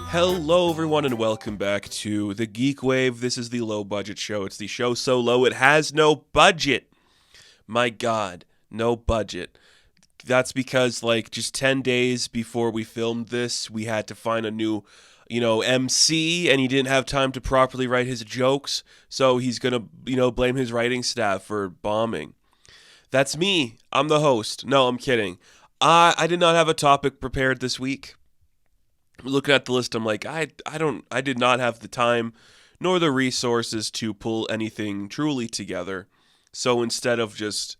Hello, everyone, and welcome back to the GeekWave. This is the low-budget show. It's the show so low it has no budget. My God, no budget. That's because, just 10 days before we filmed this, we had to find a new, MC, and he didn't have time to properly write his jokes, so he's gonna, blame his writing staff for bombing. That's me. I'm the host. No, I'm kidding. I did not have a topic prepared this week. Looking at the list, I'm like, I did not have the time nor the resources to pull anything truly together. So instead of just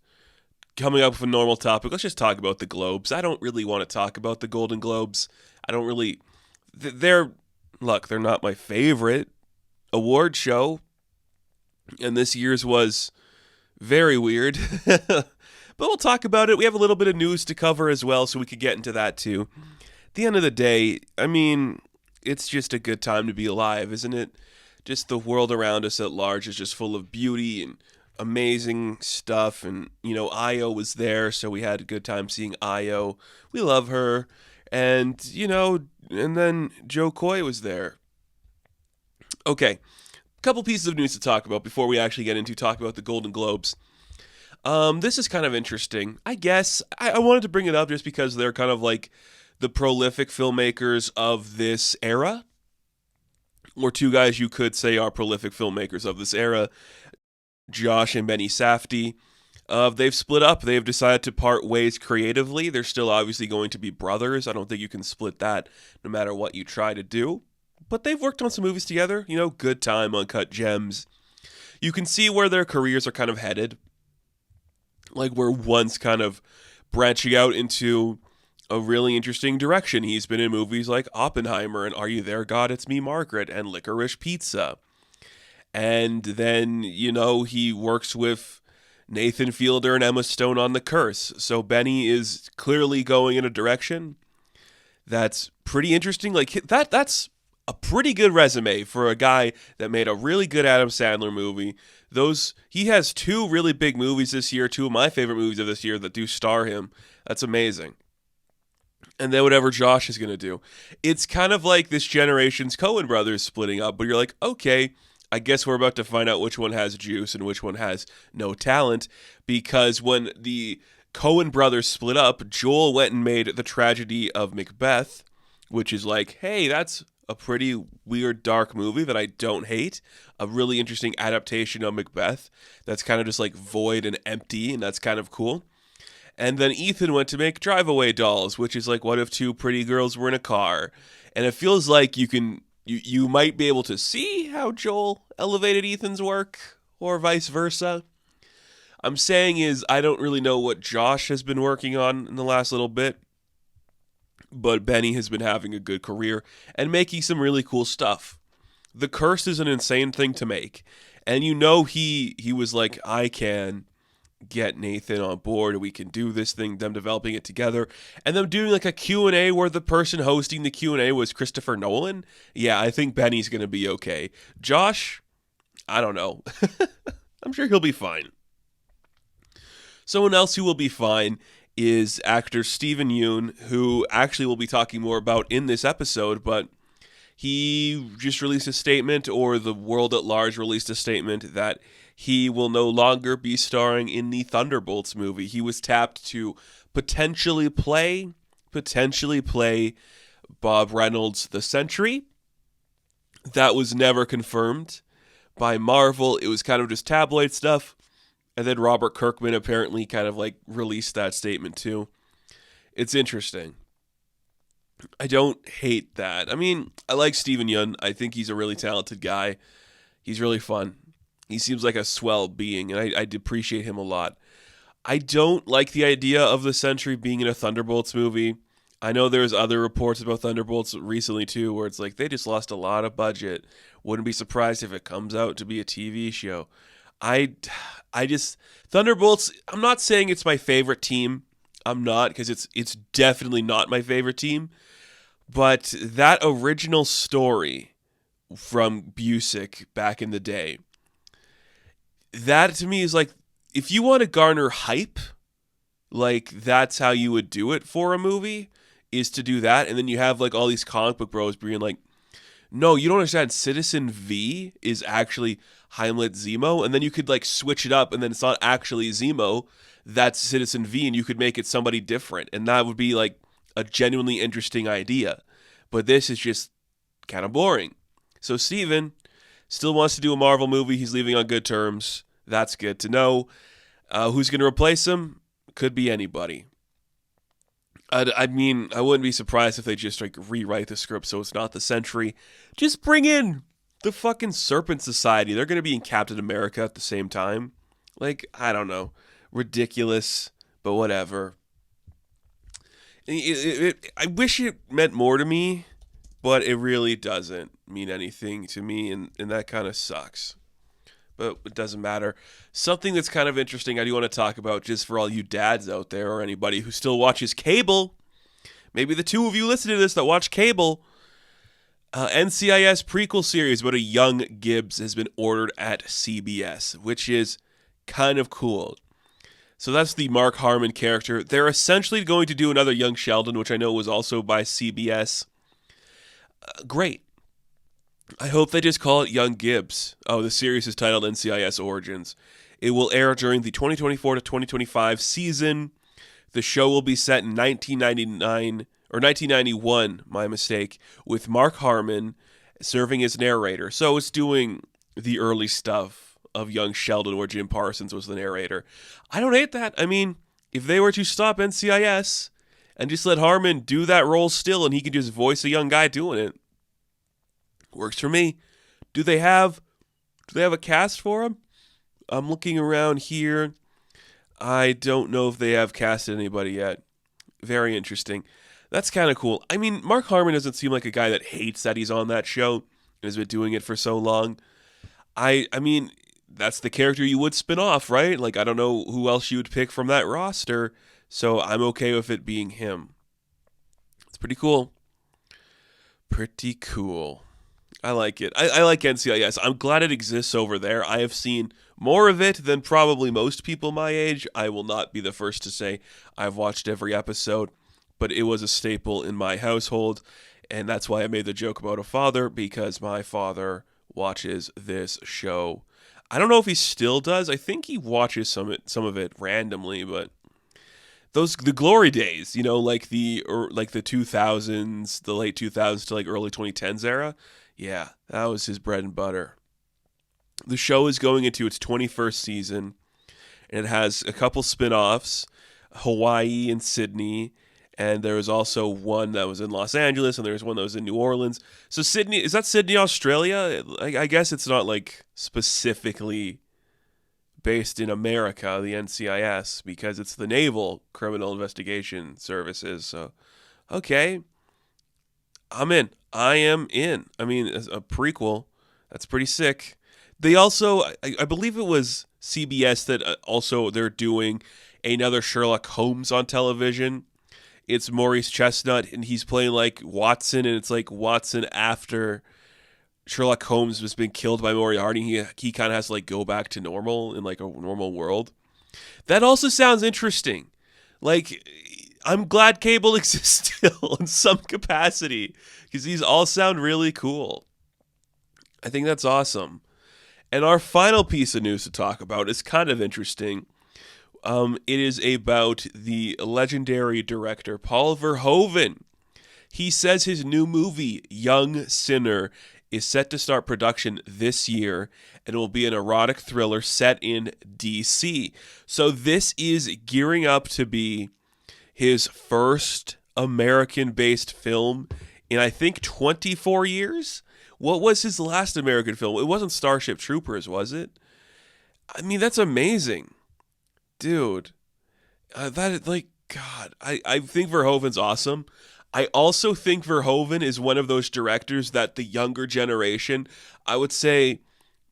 coming up with a normal topic, let's just talk about the Globes. I don't really want to talk about the Golden Globes. I don't really, they're not my favorite award show. And this year's was very weird. But we'll talk about it. We have a little bit of news to cover as well, so we could get into that too. At the end of the day, it's just a good time to be alive, isn't it? Just the world around us at large is just full of beauty and amazing stuff. And, Io was there, so we had a good time seeing Io. We love her. And, and then Joe Coy was there. Okay, a couple pieces of news to talk about before we actually get into talk about the Golden Globes. This is kind of interesting. I guess I wanted to bring it up just because they're kind of like the prolific filmmakers of this era, or two guys you could say are prolific filmmakers of this era, Josh and Benny Safdie. They've split up. They've decided to part ways creatively. They're still obviously going to be brothers. I don't think you can split that no matter what you try to do. But they've worked on some movies together. Good Time, Uncut Gems. You can see where their careers are kind of headed. Like, we're once kind of branching out into a really interesting direction. He's been in movies like Oppenheimer and Are You There, God? It's Me, Margaret, and Licorice Pizza. And then, he works with Nathan Fielder and Emma Stone on The Curse. So Benny is clearly going in a direction that's pretty interesting. That's a pretty good resume for a guy that made a really good Adam Sandler movie. He has two really big movies this year, two of my favorite movies of this year that do star him. That's amazing. And then whatever Josh is going to do. It's kind of like this generation's Coen brothers splitting up, but you're like, okay, I guess we're about to find out which one has juice and which one has no talent, because when the Coen brothers split up, Joel went and made The Tragedy of Macbeth, which is like, hey, that's a pretty weird, dark movie that I don't hate. A really interesting adaptation of Macbeth that's kind of just like void and empty, and that's kind of cool. And then Ethan went to make Drive Away Dolls, which is like, what if two pretty girls were in a car? And it feels like you might be able to see how Joel elevated Ethan's work, or vice versa. I'm saying is, I don't really know what Josh has been working on in the last little bit, but Benny has been having a good career and making some really cool stuff. The Curse is an insane thing to make. And he was like, I can get Nathan on board, we can do this thing, them developing it together, and them doing like a Q&A where the person hosting the Q&A was Christopher Nolan. Yeah, I think Benny's going to be okay. Josh, I don't know. I'm sure he'll be fine. Someone else who will be fine is actor Steven Yuen, who actually we'll be talking more about in this episode, but he just released a statement, or the world at large released a statement, that he will no longer be starring in the Thunderbolts movie. He was tapped to potentially play Bob Reynolds the Sentry. That was never confirmed by Marvel. It was kind of just tabloid stuff. And then Robert Kirkman apparently kind of like released that statement too. It's interesting. I don't hate that. I like Steven Yeun. I think he's a really talented guy. He's really fun. He seems like a swell being, and I appreciate him a lot. I don't like the idea of the Sentry being in a Thunderbolts movie. I know there's other reports about Thunderbolts recently too, where it's like they just lost a lot of budget. Wouldn't be surprised if it comes out to be a TV show. Thunderbolts, I'm not saying it's my favorite team. I'm not, because it's definitely not my favorite team. But that original story from Busick back in the day, that to me is like, if you want to garner hype, like that's how you would do it for a movie, is to do that. And then you have like all these comic book bros being like, No, you don't understand. Citizen V is actually Heimlich Zemo, and then you could like switch it up, and then it's not actually Zemo. That's Citizen V, and you could make it somebody different, and that would be like a genuinely interesting idea. But this is just kind of boring. So Steven still wants to do a Marvel movie. He's leaving on good terms. That's good to know. Who's going to replace him? Could be anybody. I mean, I wouldn't be surprised if they just like rewrite the script so it's not the Sentry. Just bring in the fucking Serpent Society. They're going to be in Captain America at the same time. Like, I don't know. Ridiculous, but whatever. I wish it meant more to me, but it really doesn't mean anything to me, and that kind of sucks. But it doesn't matter. Something that's kind of interesting I do want to talk about, just for all you dads out there or anybody who still watches cable. Maybe the two of you listening to this that watch cable. NCIS prequel series about a young Gibbs has been ordered at CBS, which is kind of cool. So that's the Mark Harmon character. They're essentially going to do another Young Sheldon, which I know was also by CBS. Great. I hope they just call it Young Gibbs. Oh, the series is titled NCIS Origins. It will air during the 2024 to 2025 season. The show will be set in 1999, or 1991, my mistake, with Mark Harmon serving as narrator. So it's doing the early stuff of Young Sheldon where Jim Parsons was the narrator. I don't hate that. I mean, if they were to stop NCIS and just let Harmon do that role still and he can just voice a young guy doing it, works for me. Do they have a cast for him? I'm looking around here. I don't know if they have casted anybody yet. Very interesting. That's kind of cool. I mean, Mark Harmon doesn't seem like a guy that hates that he's on that show and has been doing it for so long. I mean, that's the character you would spin off, right? Like, I don't know who else you would pick from that roster, so I'm okay with it being him. It's pretty cool. Pretty cool. I like it. I like NCIS. I'm glad it exists over there. I have seen more of it than probably most people my age. I will not be the first to say I've watched every episode, but it was a staple in my household, and that's why I made the joke about a father, because my father watches this show. I don't know if he still does. I think he watches some of it randomly, but the glory days, you know, like the 2000s, the late 2000s to like early 2010s era. Yeah, that was his bread and butter. The show is going into its 21st season, and it has a couple spin-offs, Hawaii and Sydney, and there was also one that was in Los Angeles, and there was one that was in New Orleans. So Sydney, is that Sydney, Australia? I guess it's not like specifically based in America, the NCIS, because it's the Naval Criminal Investigation Services. So, okay, I'm in. I am in. I mean, a prequel. That's pretty sick. They also, I believe it was CBS that also they're doing another Sherlock Holmes on television. It's Maurice Chestnut, and he's playing like Watson, and it's like Watson after Sherlock Holmes has been killed by Moriarty. He kind of has to like go back to normal in like a normal world. That also sounds interesting. Like, I'm glad cable exists still in some capacity, because these all sound really cool. I think that's awesome. And our final piece of news to talk about is kind of interesting. It is about the legendary director Paul Verhoeven. He says his new movie, Young Sinner, is set to start production this year, and it will be an erotic thriller set in DC. So this is gearing up to be his first American-based film in, I think, 24 years? What was his last American film? It wasn't Starship Troopers, was it? I mean, that's amazing. Dude. God, I think Verhoeven's awesome. I also think Verhoeven is one of those directors that the younger generation, I would say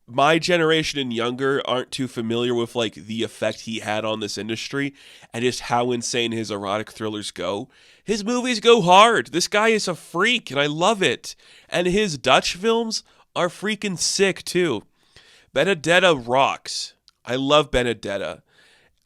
my generation and younger, aren't too familiar with like the effect he had on this industry and just how insane his erotic thrillers go. His movies go hard. This guy is a freak, and I love it. And his Dutch films are freaking sick too. Benedetta rocks. I love Benedetta.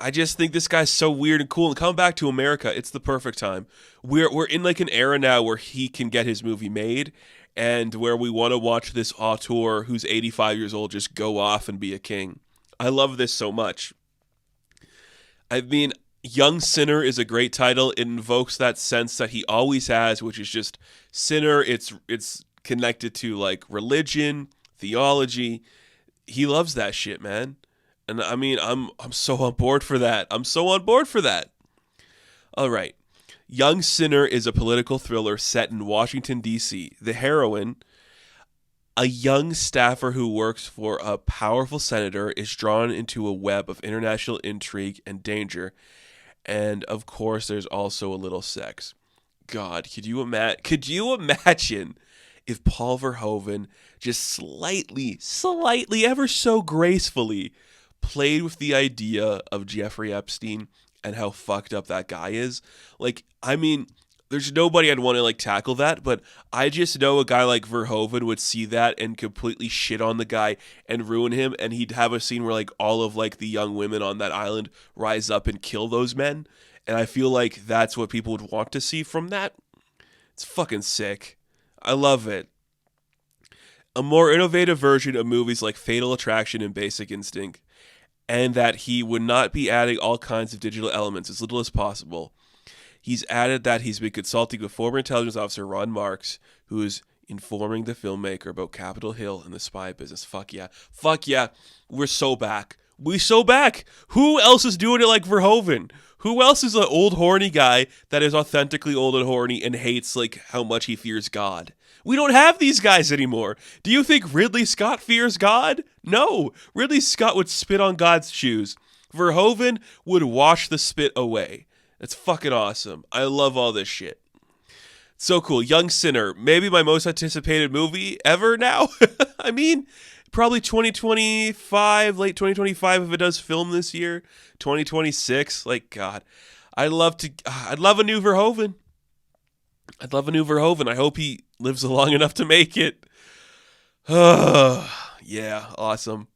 I just think this guy's so weird and cool. And coming back to America, it's the perfect time. We're in like an era now where he can get his movie made, and where we want to watch this auteur who's 85 years old just go off and be a king. I love this so much. I mean, Young Sinner is a great title. It invokes that sense that he always has, which is just sinner. It's connected to like religion, theology. He loves that shit, man. And I mean, I'm so on board for that. I'm so on board for that. All right. Young Sinner is a political thriller set in Washington, D.C. The heroine, a young staffer who works for a powerful senator, is drawn into a web of international intrigue and danger. And of course, there's also a little sex. God, could you imagine if Paul Verhoeven just slightly, ever so gracefully played with the idea of Jeffrey Epstein and how fucked up that guy is? Like, I mean, there's nobody I'd want to like tackle that, but I just know a guy like Verhoeven would see that and completely shit on the guy and ruin him, and he'd have a scene where like all of like the young women on that island rise up and kill those men, and I feel like that's what people would want to see from that. It's fucking sick. I love it. A more innovative version of movies like Fatal Attraction and Basic Instinct, and that he would not be adding all kinds of digital elements, as little as possible. He's added that he's been consulting with former intelligence officer Ron Marks, who is informing the filmmaker about Capitol Hill and the spy business. Fuck yeah. Fuck yeah. We're so back. We so back. Who else is doing it like Verhoeven? Who else is an old horny guy that is authentically old and horny and hates like how much he fears God? We don't have these guys anymore. Do you think Ridley Scott fears God? No. Ridley Scott would spit on God's shoes. Verhoeven would wash the spit away. That's fucking awesome. I love all this shit. So cool. Young Sinner, maybe my most anticipated movie ever now. I mean, probably 2025, late 2025 if it does film this year. 2026, like God. I'd love a new Verhoeven. I'd love a new Verhoeven. I hope he lives long enough to make it. Yeah, awesome.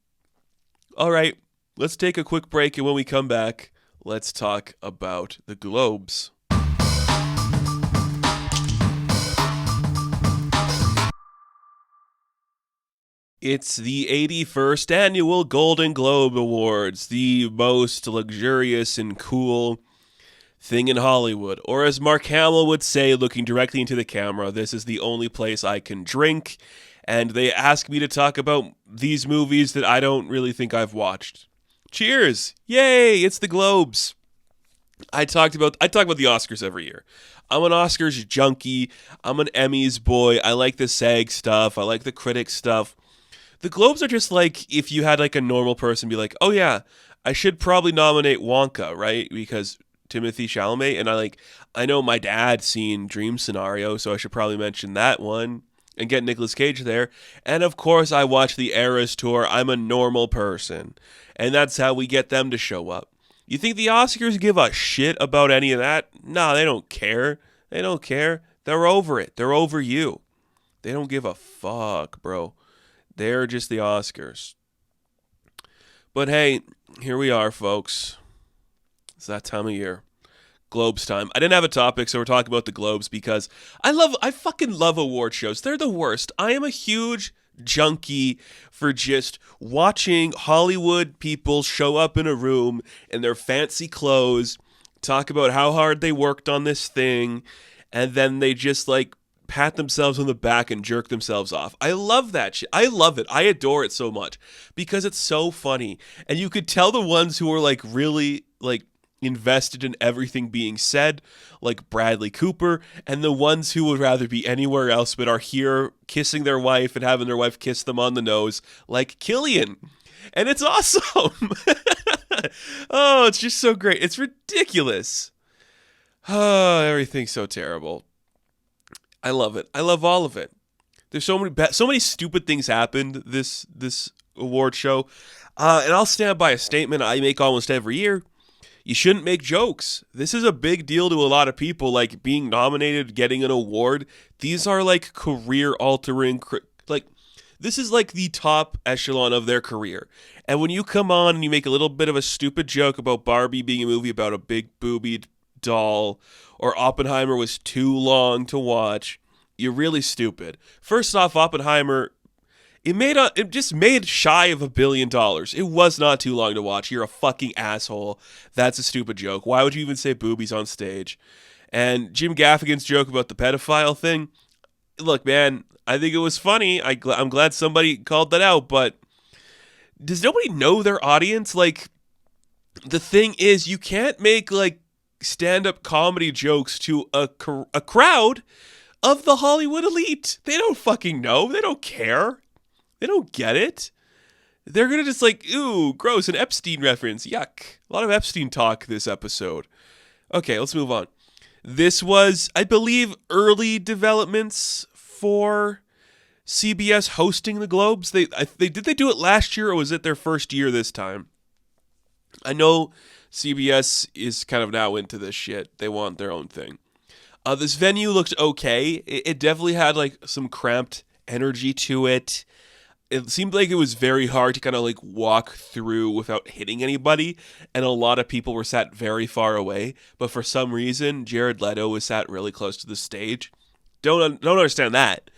All right, let's take a quick break, and when we come back, let's talk about the Globes. It's the 81st Annual Golden Globe Awards, the most luxurious and cool thing in Hollywood. Or as Mark Hamill would say, looking directly into the camera, this is the only place I can drink, and they ask me to talk about these movies that I don't really think I've watched. Cheers! Yay! It's the Globes. I talk about the Oscars every year. I'm an Oscars junkie. I'm an Emmys boy. I like the SAG stuff. I like the critic stuff. The Globes are just like if you had like a normal person be like, oh yeah, I should probably nominate Wonka, right? Because Timothée Chalamet, and I know my dad's seen Dream Scenario, so I should probably mention that one and get Nicolas Cage there. And of course, I watch the Eras Tour. I'm a normal person, and that's how we get them to show up. You think the Oscars give a shit about any of that? No, they don't care. They don't care. They're over it. They're over you. They don't give a fuck, bro. They're just the Oscars. But hey, here we are, folks. It's that time of year. Globes time. I didn't have a topic, so we're talking about the Globes because I fucking love award shows. They're the worst. I am a huge junkie for just watching Hollywood people show up in a room in their fancy clothes, talk about how hard they worked on this thing, and then they just like pat themselves on the back and jerk themselves off. I love that shit. I love it. I adore it so much because it's so funny. And you could tell the ones who are like really like invested in everything being said, like Bradley Cooper, and the ones who would rather be anywhere else but are here kissing their wife and having their wife kiss them on the nose, like Killian. And it's awesome. Oh, it's just so great. It's ridiculous. Oh, everything's so terrible. I love it. I love all of it. There's so many stupid things happened this award show. And I'll stand by a statement I make almost every year. You shouldn't make jokes. This is a big deal to a lot of people, like being nominated, getting an award. These are like career altering, like This is like the top echelon of their career. And when you come on and you make a little bit of a stupid joke about Barbie being a movie about a big boobied doll, or Oppenheimer was too long to watch, you're really stupid. First off, Oppenheimer, it just made shy of $1 billion. It was not too long to watch. You're a fucking asshole. That's a stupid joke. Why would you even say boobies on stage? And Jim Gaffigan's joke about the pedophile thing, look, man, I think it was funny. I'm glad somebody called that out, but does nobody know their audience? Like, the thing is, you can't make, like, stand-up comedy jokes to a crowd of the Hollywood elite. They don't fucking know. They don't care. They don't get it. They're going to just like, ooh, gross, an Epstein reference. Yuck. A lot of Epstein talk this episode. Okay, let's move on. This was, I believe, early developments for CBS hosting the Globes. Did they do it last year, or was it their first year this time? I know CBS is kind of now into this shit. They want their own thing. This venue looked okay. It definitely had like some cramped energy to it. It seemed like it was very hard to kind of like walk through without hitting anybody, and a lot of people were sat very far away. But for some reason, Jared Leto was sat really close to the stage. Don't understand that.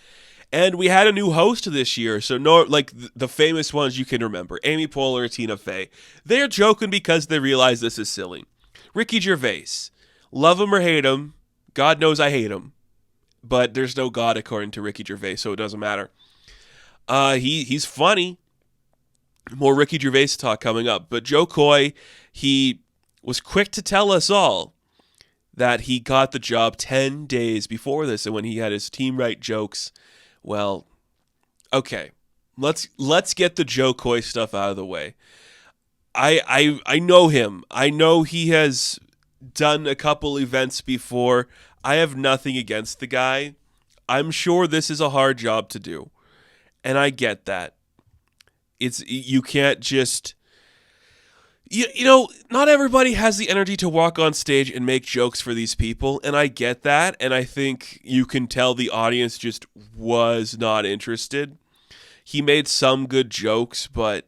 And we had a new host this year, so no, like the famous ones you can remember, Amy Poehler, Tina Fey. They're joking because they realize this is silly. Ricky Gervais, love him or hate him, God knows I hate him, but there's no God according to Ricky Gervais, so it doesn't matter. He's funny. More Ricky Gervais talk coming up. But Joe Coy, he was quick to tell us all that he got the job 10 days before this, and when he had his team write jokes, well, okay, let's get the Joe Coy stuff out of the way. I know him. I know he has done a couple events before. I have nothing against the guy. I'm sure this is a hard job to do. And I get that. You can't just, you know, not everybody has the energy to walk on stage and make jokes for these people. And I get that. And I think you can tell the audience just was not interested. He made some good jokes, but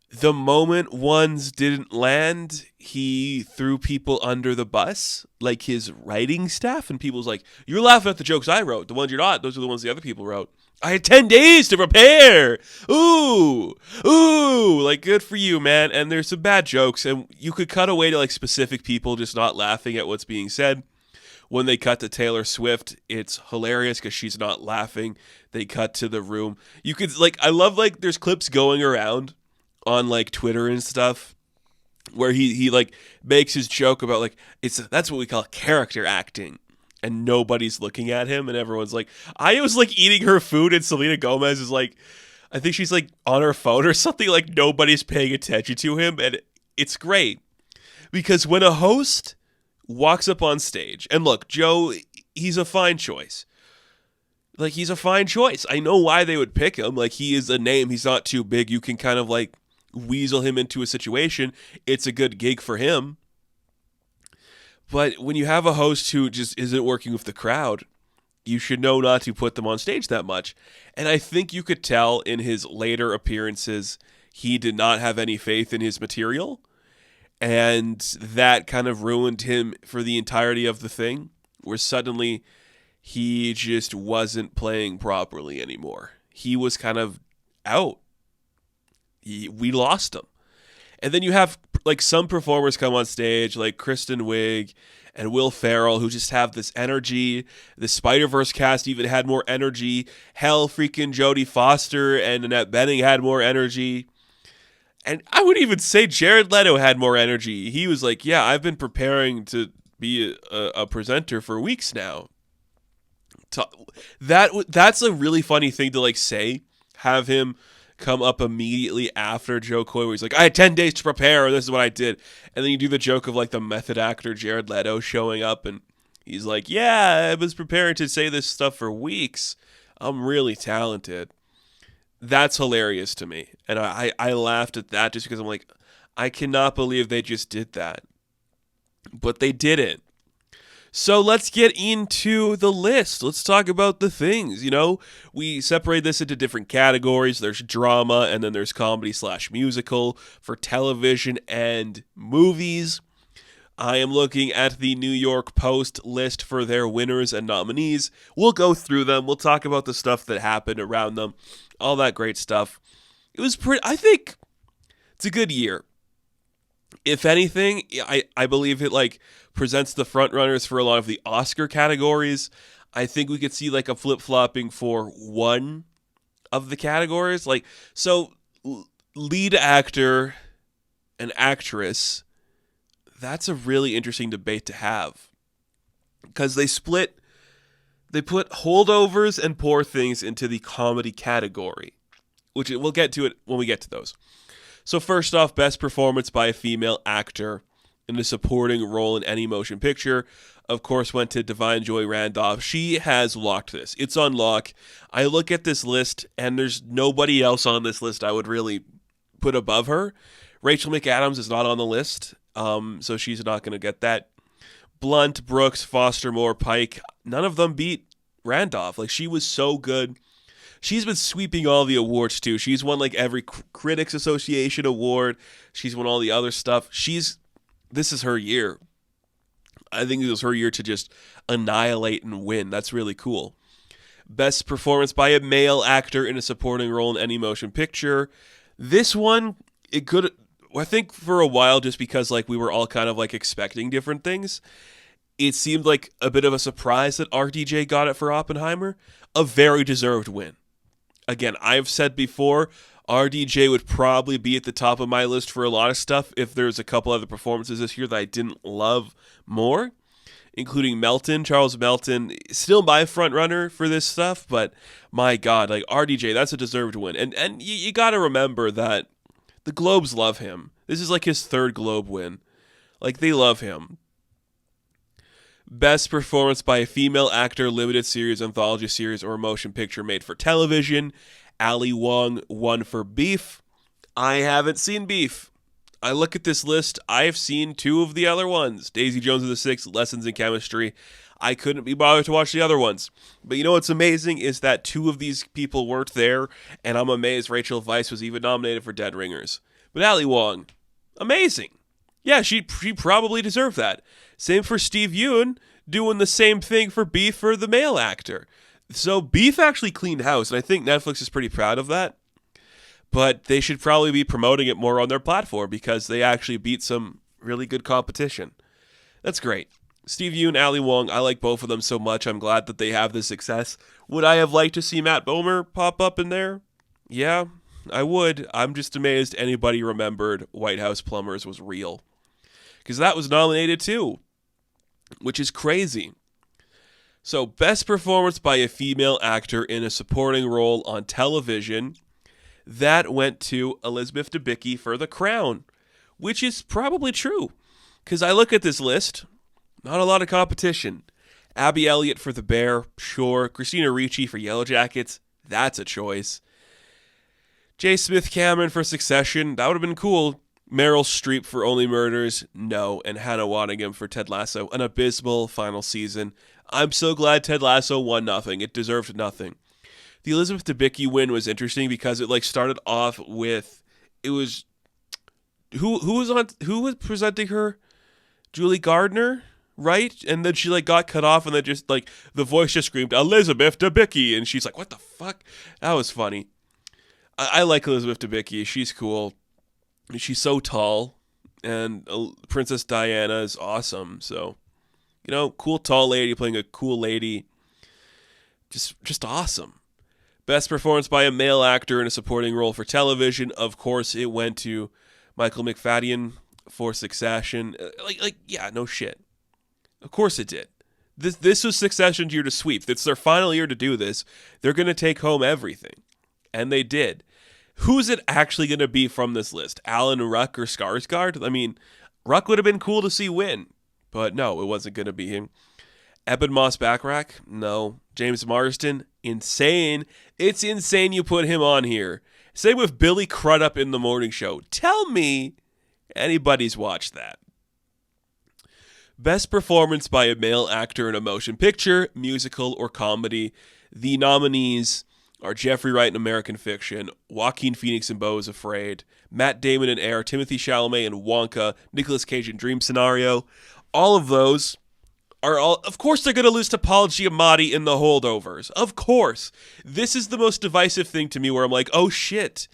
the moment ones didn't land, he threw people under the bus, like his writing staff. And people's like, you're laughing at the jokes I wrote. The ones you're not, those are the ones the other people wrote. I had 10 days to prepare. Ooh, like good for you, man. And there's some bad jokes, and you could cut away to like specific people just not laughing at what's being said. When they cut to Taylor Swift, it's hilarious because she's not laughing. They cut to the room. You could like, I love like there's clips going around on like Twitter and stuff where he like makes his joke about like that's what we call character acting. And nobody's looking at him, and everyone's like, I was like eating her food, and Selena Gomez is like, I think she's like on her phone or something, like nobody's paying attention to him, and it's great. Because when a host walks up on stage, and look, Joe, he's a fine choice. Like, he's a fine choice. I know why they would pick him. Like, he is a name, he's not too big. You can kind of like weasel him into a situation. It's a good gig for him. But when you have a host who just isn't working with the crowd, you should know not to put them on stage that much. And I think you could tell in his later appearances, he did not have any faith in his material. And that kind of ruined him for the entirety of the thing, where suddenly he just wasn't playing properly anymore. He was kind of out. We lost him. And then you have like some performers come on stage like Kristen Wiig and Will Ferrell who just have this energy. The Spider-Verse cast even had more energy. Hell, freaking Jodie Foster and Annette Bening had more energy. And I would even say Jared Leto had more energy. He was like, yeah, I've been preparing to be a presenter for weeks now. That's a really funny thing to like say. Have him come up immediately after Joe Coy, where he's like, I had 10 days to prepare, and this is what I did. And then you do the joke of like the method actor Jared Leto showing up, and he's like, yeah, I was preparing to say this stuff for weeks. I'm really talented. That's hilarious to me. And I laughed at that just because I'm like, I cannot believe they just did that. But they didn't. So let's get into the list. Let's talk about the things. We separate this into different categories. There's drama, and then there's comedy/musical for television and movies. I am looking at the New York Post list for their winners and nominees. We'll go through them. We'll talk about the stuff that happened around them, all that great stuff. It was I think it's a good year. If anything, I believe it presents the front runners for a lot of the Oscar categories. I think we could see a flip-flopping for one of the categories. Lead actor and actress, that's a really interesting debate to have. Because they put Holdovers and Poor Things into the comedy category, which we'll get to it when we get to those. So first off, best performance by a female actor in a supporting role in any motion picture, of course, went to Divine Joy Randolph. She has locked this. It's on lock. I look at this list, and there's nobody else on this list I would really put above her. Rachel McAdams is not on the list, so she's not going to get that. Blunt, Brooks, Foster Moore, Pike, none of them beat Randolph. She was so good. She's been sweeping all the awards, too. She's won, every Critics Association award. She's won all the other stuff. This is her year. I think it was her year to just annihilate and win. That's really cool. Best performance by a male actor in a supporting role in any motion picture. This one, it could, I think for a while, just because, we were all kind of, expecting different things, it seemed like a bit of a surprise that RDJ got it for Oppenheimer. A very deserved win. Again, I've said before, RDJ would probably be at the top of my list for a lot of stuff if there's a couple other performances this year that I didn't love more, including Melton. Charles Melton, still my front runner for this stuff, but my God, RDJ, that's a deserved win. And you got to remember that the Globes love him. This is his third Globe win. They love him. Best performance by a female actor, limited series, anthology series, or motion picture made for television. Ali Wong won for Beef. I haven't seen Beef. I look at this list. I've seen two of the other ones. Daisy Jones and the Six, Lessons in Chemistry. I couldn't be bothered to watch the other ones. But you know what's amazing is that two of these people weren't there, and I'm amazed Rachel Weisz was even nominated for Dead Ringers. But Ali Wong, amazing. Yeah, she probably deserved that. Same for Steve Yuen, doing the same thing for Beef for the male actor. So Beef actually cleaned house, and I think Netflix is pretty proud of that. But they should probably be promoting it more on their platform because they actually beat some really good competition. That's great. Steve Yuen, Ali Wong, I like both of them so much. I'm glad that they have this success. Would I have liked to see Matt Bomer pop up in there? Yeah, I would. I'm just amazed anybody remembered White House Plumbers was real. Because that was nominated too, which is crazy. So, best performance by a female actor in a supporting role on television, that went to Elizabeth Debicki for The Crown, which is probably true. Because I look at this list, not a lot of competition. Abby Elliott for The Bear, sure. Christina Ricci for Yellow Jackets, that's a choice. J. Smith Cameron for Succession, that would have been cool. Meryl Streep for Only Murders, no. And Hannah Waddingham for Ted Lasso, an abysmal final season. I'm so glad Ted Lasso won nothing. It deserved nothing. The Elizabeth Debicki win was interesting because it started off with, it was, who was presenting her? Julie Gardner, right? And then she got cut off, and then just the voice just screamed Elizabeth Debicki, and she's like, what the fuck? That was funny. I like Elizabeth Debicki. She's cool. She's so tall, and Princess Diana is awesome. So, cool tall lady playing a cool lady. Just awesome. Best performance by a male actor in a supporting role for television. Of course, it went to Michael McFadden for Succession. Yeah, no shit. Of course it did. This was Succession's year to sweep. It's their final year to do this. They're going to take home everything. And they did. Who's it actually going to be from this list? Alan Ruck or Skarsgård? I mean, Ruck would have been cool to see win. But no, it wasn't going to be him. Eben Moss Backrack? No. James Marsden? Insane. It's insane you put him on here. Same with Billy Crudup in The Morning Show. Tell me anybody's watched that. Best performance by a male actor in a motion picture, musical, or comedy. The nominees are Jeffrey Wright in American Fiction, Joaquin Phoenix in Beau is Afraid, Matt Damon in Air, Timothée Chalamet in Wonka, Nicolas Cage in Dream Scenario. All of those are all, of course they're going to lose to Paul Giamatti in The Holdovers. Of course. This is the most divisive thing to me where I'm like, oh shit.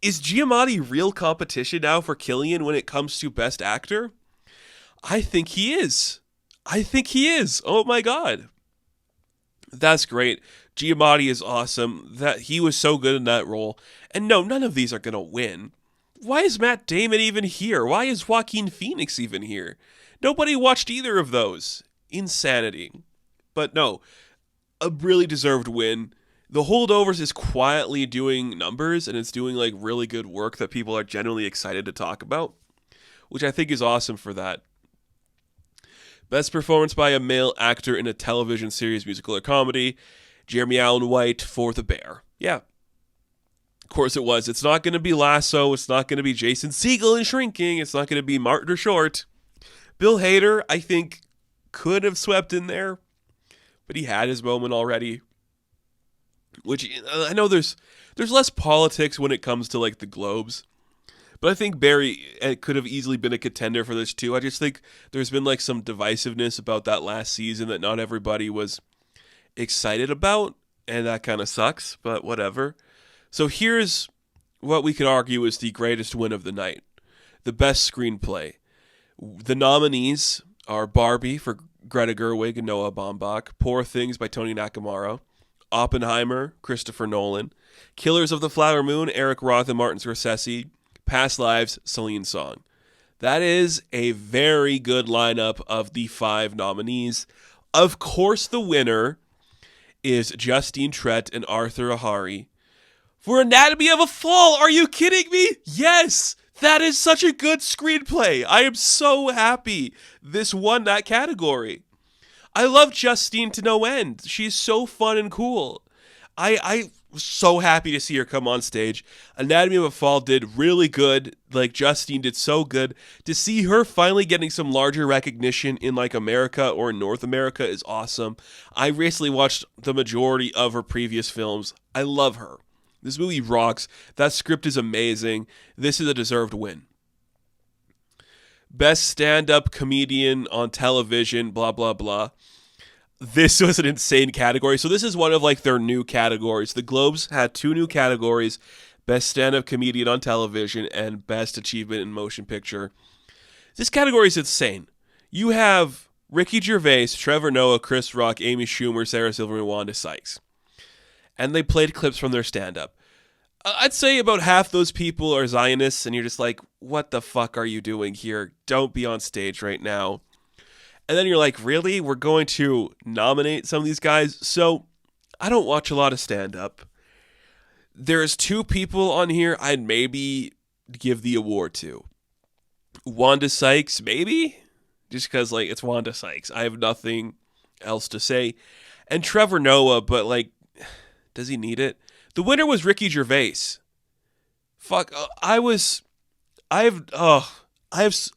Is Giamatti real competition now for Cillian when it comes to Best Actor? I think he is. Oh my god. That's great. Giamatti is awesome. That he was so good in that role. And no, none of these are going to win. Why is Matt Damon even here? Why is Joaquin Phoenix even here? Nobody watched either of those. Insanity. But no, a really deserved win. The Holdovers is quietly doing numbers, and it's doing like really good work that people are genuinely excited to talk about, which I think is awesome for that. Best performance by a male actor in a television series, musical, or comedy. Jeremy Allen White for The Bear. Yeah. Of course it was. It's not going to be Lasso. It's not going to be Jason Segel in Shrinking. It's not going to be Martin or Short. Bill Hader, I think, could have swept in there, but he had his moment already. Which, I know there's less politics when it comes to, like, the Globes. But I think Barry could have easily been a contender for this, too. I just think there's been, like, some divisiveness about that last season that not everybody was excited about, and that kind of sucks, but whatever. So here's what we could argue is the greatest win of the night. The best screenplay. The nominees are Barbie for Greta Gerwig and Noah Baumbach, Poor Things by Tony Nakamura, Oppenheimer, Christopher Nolan, Killers of the Flower Moon, Eric Roth and Martin Scorsese, Past Lives, Celine Song. That is a very good lineup of the 5 nominees. Of course, the winner is Justine Triet and Arthur Ahari for Anatomy of a Fall. Are you kidding me? Yes! That is such a good screenplay. I am so happy this won that category. I love Justine to no end. She's so fun and cool. I was so happy to see her come on stage. Anatomy of a Fall did really good. Like, Justine did so good. To see her finally getting some larger recognition in, like, America or in North America is awesome. I recently watched the majority of her previous films. I love her. This movie rocks. That script is amazing. This is a deserved win. Best stand-up comedian on television, blah, blah, blah. This was an insane category. So this is one of like their new categories. The Globes had 2 new categories, Best Stand-Up Comedian on Television and Best Achievement in Motion Picture. This category is insane. You have Ricky Gervais, Trevor Noah, Chris Rock, Amy Schumer, Sarah Silverman, Wanda Sykes. And they played clips from their stand-up. I'd say about half those people are Zionists, and you're just like, what the fuck are you doing here? Don't be on stage right now. And then you're like, really? We're going to nominate some of these guys? So, I don't watch a lot of stand-up. There's 2 people on here I'd maybe give the award to. Wanda Sykes, maybe? Just because, like, it's Wanda Sykes. I have nothing else to say. And Trevor Noah, but, like, does he need it? The winner was Ricky Gervais. Fuck, I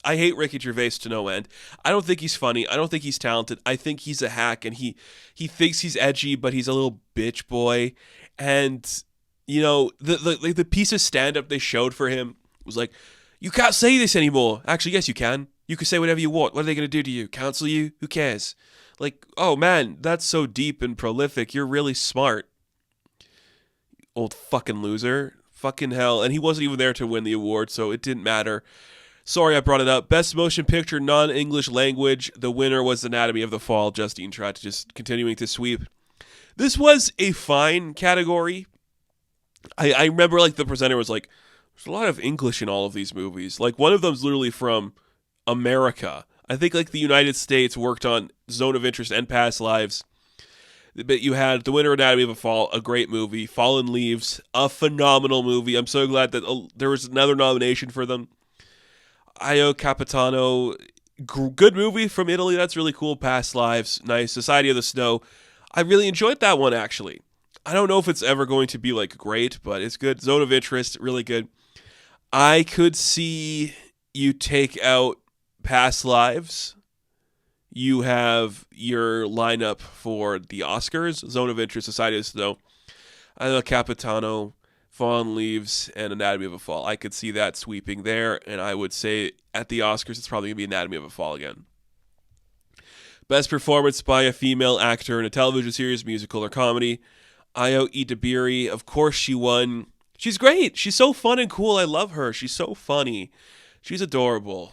hate Ricky Gervais to no end. I don't think he's funny. I don't think he's talented. I think he's a hack, and he thinks he's edgy, but he's a little bitch boy. And, you know, the piece of stand-up they showed for him was like, you can't say this anymore. Actually, yes, you can. You can say whatever you want. What are they going to do to you? Cancel you? Who cares? Like, oh, man, that's so deep and prolific. You're really smart. Old fucking loser. Fucking hell. And he wasn't even there to win the award, so it didn't matter. Sorry I brought it up. Best Motion Picture, Non-English Language. The winner was Anatomy of the Fall. Justine Triet just continuing to sweep. This was a fine category. I remember, like, the presenter was like, there's a lot of English in all of these movies. Like, one of them's literally from America. I think, like, the United States worked on Zone of Interest and Past Lives. But you had the winner, Anatomy of a Fall, a great movie. Fallen Leaves, a phenomenal movie. I'm so glad that there was another nomination for them. Io Capitano, good movie from Italy. That's really cool. Past Lives, nice. Society of the Snow. I really enjoyed that one, actually. I don't know if it's ever going to be, like, great, but it's good. Zone of Interest, really good. I could see you take out Past Lives you have your lineup for the Oscars. Zone of Interest, Societies, though. I know Capitano, Fallen Leaves, and Anatomy of a Fall. I could see that sweeping there, and I would say at the Oscars, it's probably going to be Anatomy of a Fall again. Best performance by a female actor in a television series, musical, or comedy. Ayo Idabiri, of course she won. She's great. She's so fun and cool. I love her. She's so funny. She's adorable.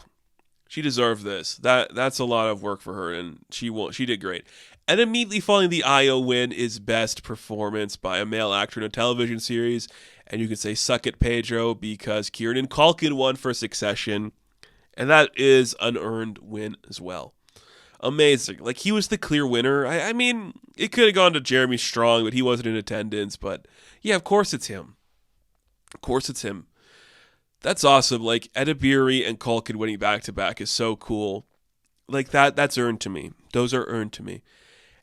She deserved this. That's a lot of work for her, and she did great. And immediately following the Ayo win is best performance by a male actor in a television series. And you can say suck it, Pedro, because Kieran Culkin won for Succession. And that is an earned win as well. Amazing. Like, he was the clear winner. I mean, it could have gone to Jeremy Strong, but he wasn't in attendance. But yeah, of course it's him. Of course it's him. That's awesome. Like, Edibiri and Culkin winning back-to-back is so cool. Like, that's earned to me. Those are earned to me.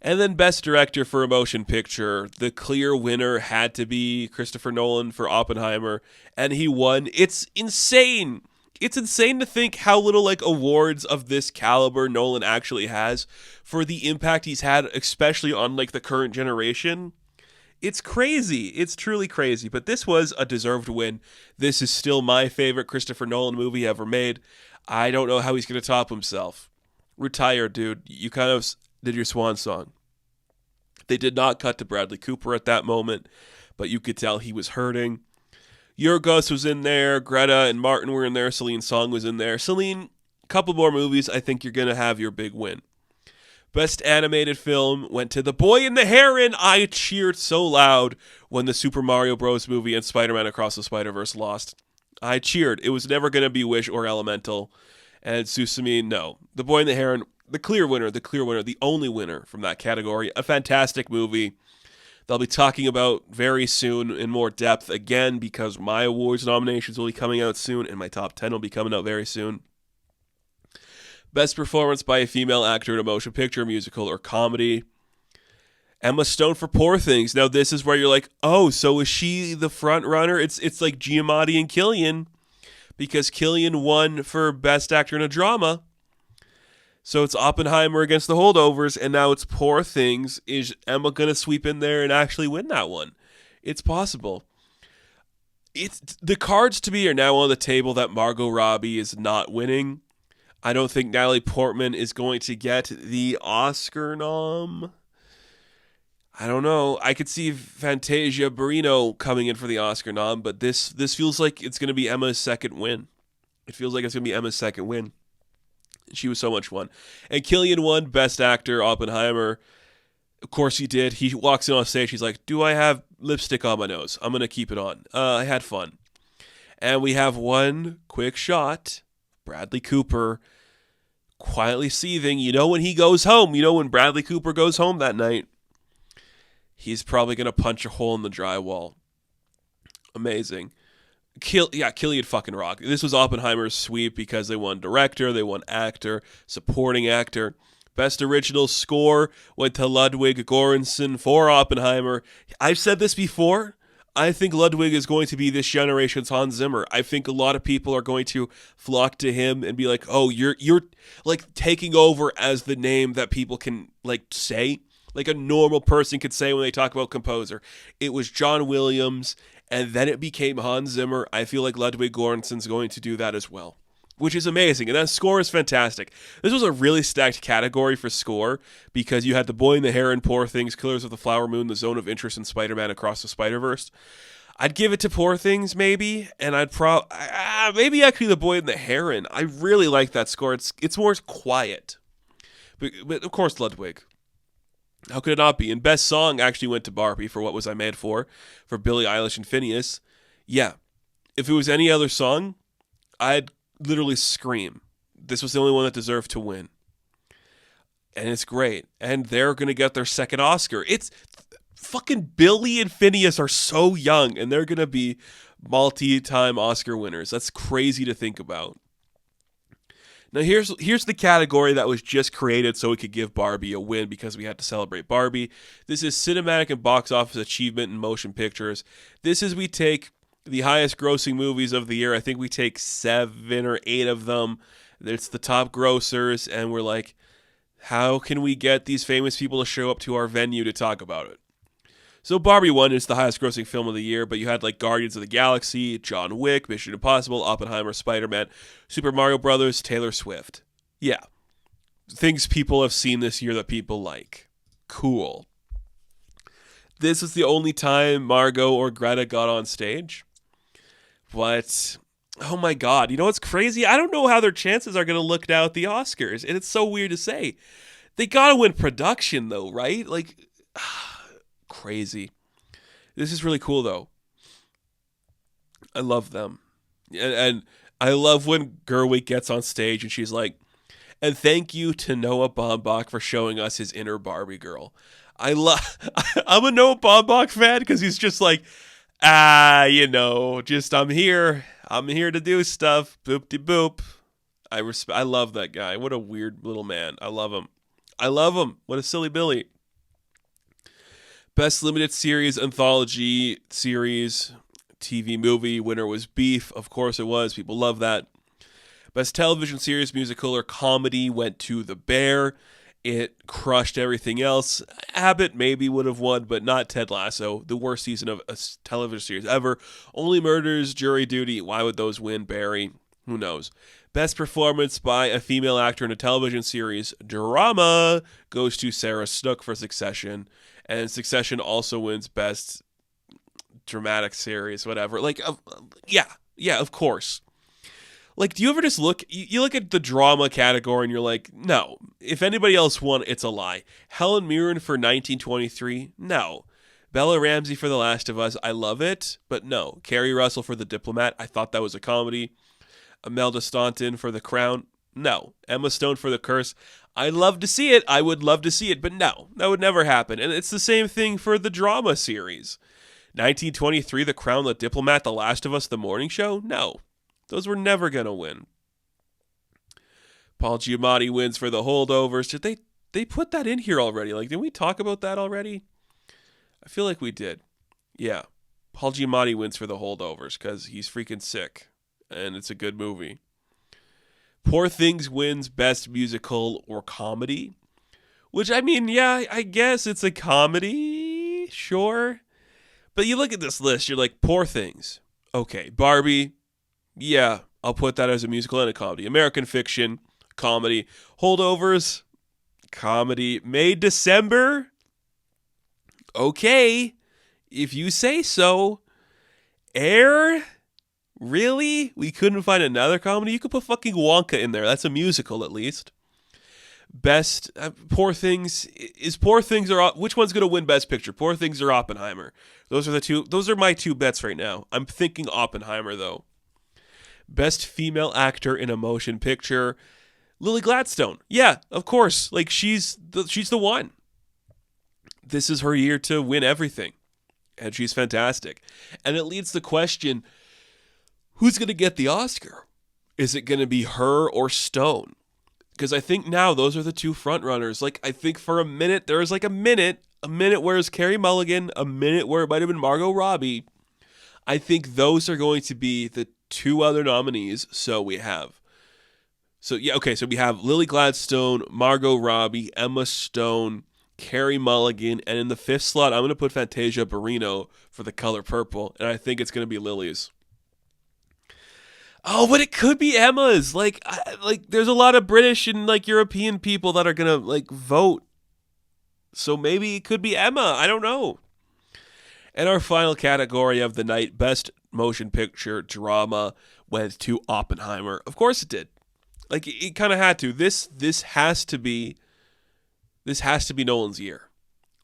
And then Best Director for a Motion Picture. The clear winner had to be Christopher Nolan for Oppenheimer, and he won. It's insane. It's insane to think how little like awards of this caliber Nolan actually has for the impact he's had, especially on like the current generation. It's crazy. It's truly crazy. But this was a deserved win. This is still my favorite Christopher Nolan movie ever made. I don't know how he's going to top himself. Retire, dude. You kind of did your swan song. They did not cut to Bradley Cooper at that moment, but you could tell he was hurting. Yorgos was in there. Greta and Martin were in there. Celine Song was in there. Celine, a couple more movies. I think you're going to have your big win. Best animated film went to The Boy and the Heron. I cheered so loud when the Super Mario Bros. Movie and Spider-Man Across the Spider-Verse lost. I cheered. It was never going to be Wish or Elemental. And Susumu, no. The Boy and the Heron, the clear winner, the only winner from that category. A fantastic movie. They'll be talking about very soon in more depth again because my awards nominations will be coming out soon and my top 10 will be coming out very soon. Best performance by a female actor in a motion picture, musical, or comedy. Emma Stone for Poor Things. Now this is where you're like, oh, so is she the front runner? It's like Giamatti and Cillian because Cillian won for Best Actor in a Drama. So it's Oppenheimer against The Holdovers, and now it's Poor Things. Is Emma going to sweep in there and actually win that one? It's possible. It's the cards to me are now on the table that Margot Robbie is not winning. I don't think Natalie Portman is going to get the Oscar nom. I don't know. I could see Fantasia Barrino coming in for the Oscar nom, but this feels like it's going to be Emma's second win. It feels like it's going to be Emma's second win. She was so much fun. And Cillian won Best Actor, Oppenheimer. Of course he did. He walks in on stage. He's like, do I have lipstick on my nose? I'm going to keep it on. I had fun. And we have one quick shot. Bradley Cooper quietly seething. You know when he goes home. You know when Bradley Cooper goes home that night. He's probably going to punch a hole in the drywall. Amazing. Cillian fucking rock. This was Oppenheimer's sweep because they won director, they won actor, supporting actor. Best original score went to Ludwig Göransson for Oppenheimer. I've said this before. I think Ludwig is going to be this generation's Hans Zimmer. I think a lot of people are going to flock to him and be like, "Oh, you're like taking over as the name that people can like say, like a normal person could say when they talk about composer." It was John Williams. And then it became Hans Zimmer. I feel like Ludwig Göransson's going to do that as well, which is amazing. And that score is fantastic. This was a really stacked category for score because you had The Boy and the Heron, Poor Things, Killers of the Flower Moon, The Zone of Interest, and Spider-Man Across the Spider-Verse. I'd give it to Poor Things maybe, and I'd maybe actually The Boy and the Heron. I really like that score. It's more quiet. But of course Ludwig. How could it not be? And Best Song actually went to Barbie for What Was I Made For Billie Eilish and Phineas. Yeah, if it was any other song, I'd literally scream. This was the only one that deserved to win. And it's great. And they're going to get their second Oscar. It's fucking Billy and Phineas are so young, and they're going to be multi-time Oscar winners. That's crazy to think about. Now here's the category that was just created so we could give Barbie a win because we had to celebrate Barbie. This is cinematic and box office achievement in motion pictures. This is we take the highest grossing movies of the year. I think we take 7 or 8 of them. It's the top grossers, and we're like, How can we get these famous people to show up to our venue to talk about it? So Barbie won. It's the highest grossing film of the year, but you had like Guardians of the Galaxy, John Wick, Mission Impossible, Oppenheimer, Spider-Man, Super Mario Brothers, Taylor Swift. Yeah. Things people have seen this year that people like. Cool. This is the only time Margot or Greta got on stage. But, oh my God. You know what's crazy? I don't know how their chances are going to look now at the Oscars. And it's so weird to say. They got to win production, though, right? Like, crazy. This is really cool, though. I love them. And I love when Gerwig gets on stage and she's like, and thank you to Noah Baumbach for showing us his inner Barbie girl. I'm a Noah Baumbach fan because he's just like, just I'm here to do stuff. Boop de boop. I love that guy. What a weird little man. I love him. What a silly Billy. Best limited series, anthology series, TV movie. Winner was Beef. Of course it was. People love that. Best television series, musical, or comedy went to The Bear. It crushed everything else. Abbott maybe would have won, but not Ted Lasso. The worst season of a television series ever. Only Murders, Jury Duty. Why would those win? Barry. Who knows? Best performance by a female actor in a television series, drama, goes to Sarah Snook for Succession. And Succession also wins best dramatic series, whatever. Like, yeah, of course. Like, do you ever just look, you look at the drama category and you're like, no, if anybody else won, it's a lie. Helen Mirren for 1923, no. Bella Ramsey for The Last of Us, I love it, but no. Kerry Russell for The Diplomat, I thought that was a comedy. Imelda Staunton for The Crown, no. Emma Stone for The Curse, I'd love to see it, I would love to see it, but no, that would never happen. And it's the same thing for the drama series. 1923, The Crown, The Diplomat, The Last of Us, The Morning Show, no. Those were never going to win. Paul Giamatti wins for The Holdovers. Did they put that in here already? Like, didn't we talk about that already? I feel like we did. Yeah. Paul Giamatti wins for The Holdovers because he's freaking sick. And it's a good movie. Poor Things wins Best Musical or Comedy. Which, I mean, yeah, I guess it's a comedy. Sure. But you look at this list, you're like, Poor Things. Okay, Barbie. Yeah, I'll put that as a musical and a comedy. American Fiction, comedy. Holdovers, comedy. May December, okay, if you say so. Air, really? We couldn't find another comedy? You could put fucking Wonka in there. That's a musical, at least. Best, Poor Things, which one's going to win Best Picture? Poor Things or Oppenheimer? Those are my two bets right now. I'm thinking Oppenheimer, though. Best female actor in a motion picture, Lily Gladstone. Yeah, of course. Like, she's the one. This is her year to win everything. And she's fantastic. And it leads the question, who's going to get the Oscar? Is it going to be her or Stone? Because I think now those are the two front runners. Like, I think for a minute, there was like a minute where it's Carey Mulligan, a minute where it might have been Margot Robbie. I think those are going to be the two other nominees. So we have Lily Gladstone, Margot Robbie, Emma Stone, Carey Mulligan, and in the fifth slot, I'm going to put Fantasia Barrino for The Color Purple, and I think it's going to be Lily's. Oh, but it could be Emma's. Like there's a lot of British and like European people that are going to like vote. So maybe it could be Emma. I don't know. And our final category of the night, Best Motion Picture Drama, went to Oppenheimer. Of course it did. Like, it kind of had to. This has to be Nolan's year.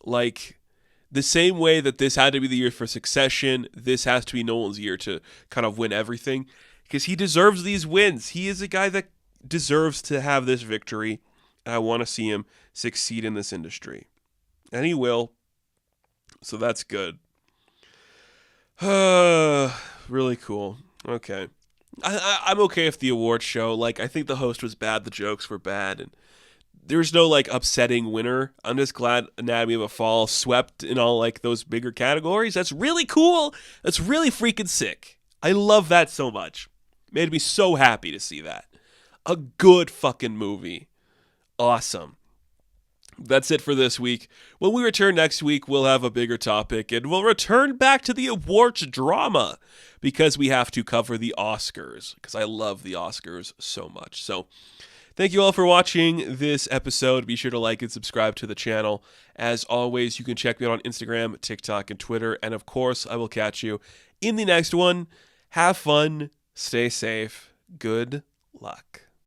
Like, the same way that this had to be the year for Succession, this has to be Nolan's year to kind of win everything. Because he deserves these wins. He is a guy that deserves to have this victory. And I want to see him succeed in this industry. And he will. So that's good. Really cool. Okay. I'm okay with the award show. Like, I think the host was bad. The jokes were bad. And there's no, like, upsetting winner. I'm just glad Anatomy of a Fall swept in all, like, those bigger categories. That's really cool. That's really freaking sick. I love that so much. Made me so happy to see that. A good fucking movie. Awesome. That's it for this week. When we return next week, we'll have a bigger topic, and we'll return back to the awards drama because we have to cover the Oscars, because I love the Oscars so much. So thank you all for watching this episode. Be sure to like and subscribe to the channel. As always, you can check me out on Instagram, TikTok, and Twitter. And of course, I will catch you in the next one. Have fun. Stay safe. Good luck.